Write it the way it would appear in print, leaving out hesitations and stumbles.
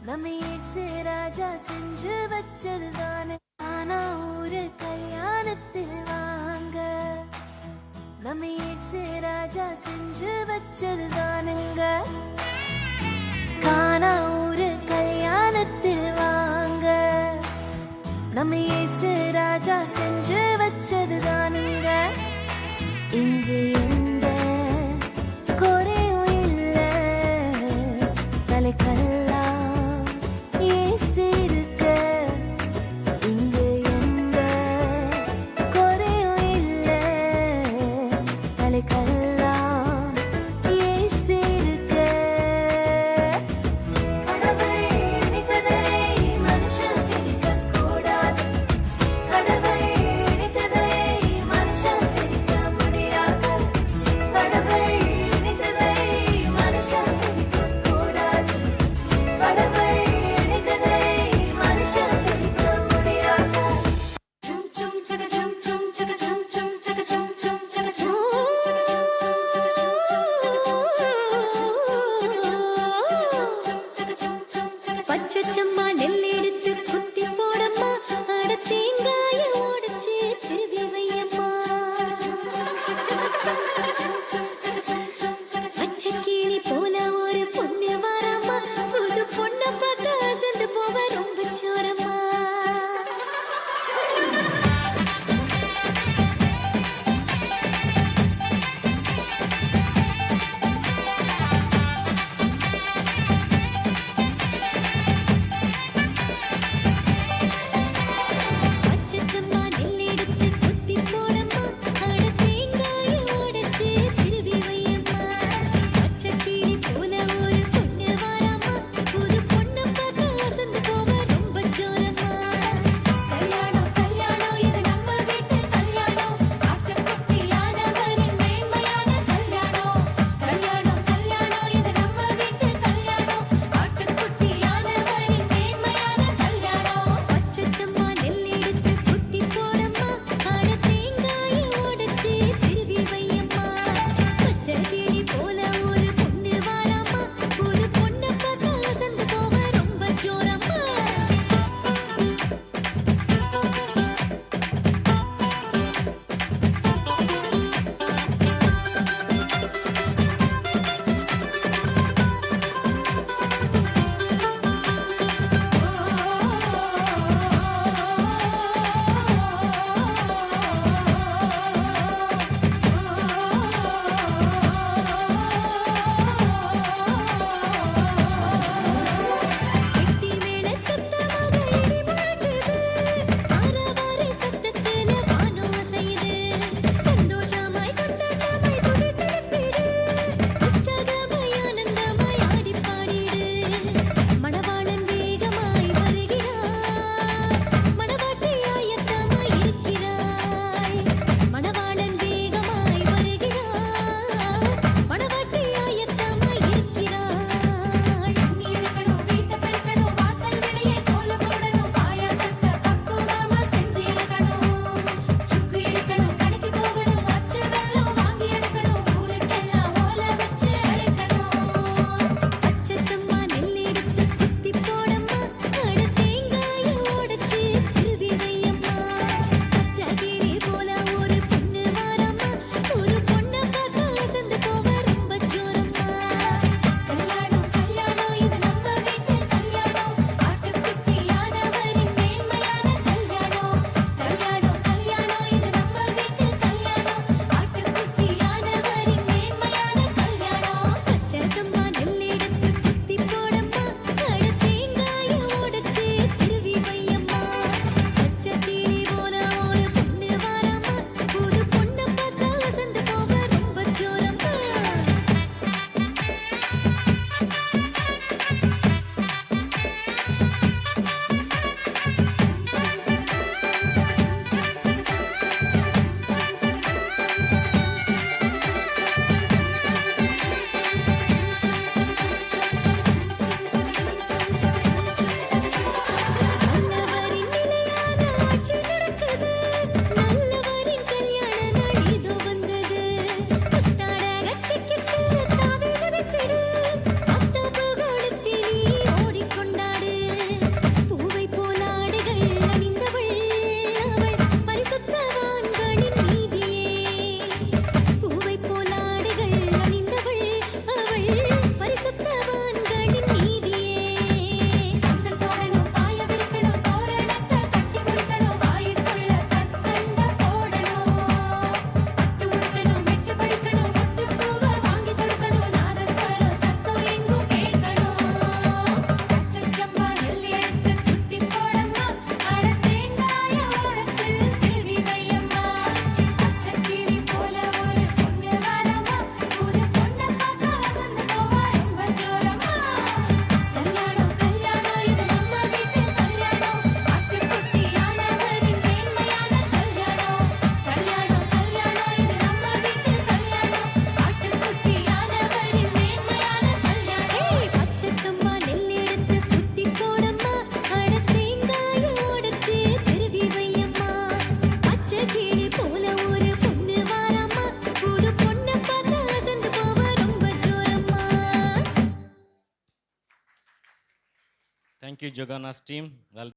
நம்ம இயேசு ராஜா செஞ்சு வச்சதுதானே ஆனா ஒரு கல்யாணத்தில் வாங்க நம்ம இயேசு ராஜா செஞ்சு வச்சதுதானுங்க காணா ஒரு கல்யாணத்தில் வாங்க நம்ம இயேசு ராஜா செஞ்சு வச்சதுதானுங்க இங்கு எந்த குறையும் இல்ல தலைக்கல்லா இயேசு இருக்க இங்கு எந்த குறையும் இல்ல தலைக்கல்லா இயேசு இருக்க கடவுள் நினைத்ததை மனுஷன் பிரிக்க கூடாது கடவுள் நினைத்ததை மனுஷன் பிரிக்க முடியாது கடவுள் நினைத்ததை மனுஷன் பிரிக்க கூடாது கடவுள் நினைத்ததை மனுஷன் பிரிக்க முடியாது சும் சும் சக சும் சும் சக சும் சும் சக சும் சும் சக சும் பச்சச்சம்மா நெல் எடுத்து குத்தி போடம்மா அட தேங்காய உடைச்சு திருவி வையம்மா பச்சை கிளி போல ஒரு பொண்ணு வரம்மா புது பொண்ணை பார்த்தா அசந்து போவ ரொம்ப சோரம்மா தேங்க்யூ ஜொகானாஸ் டீம். வெல்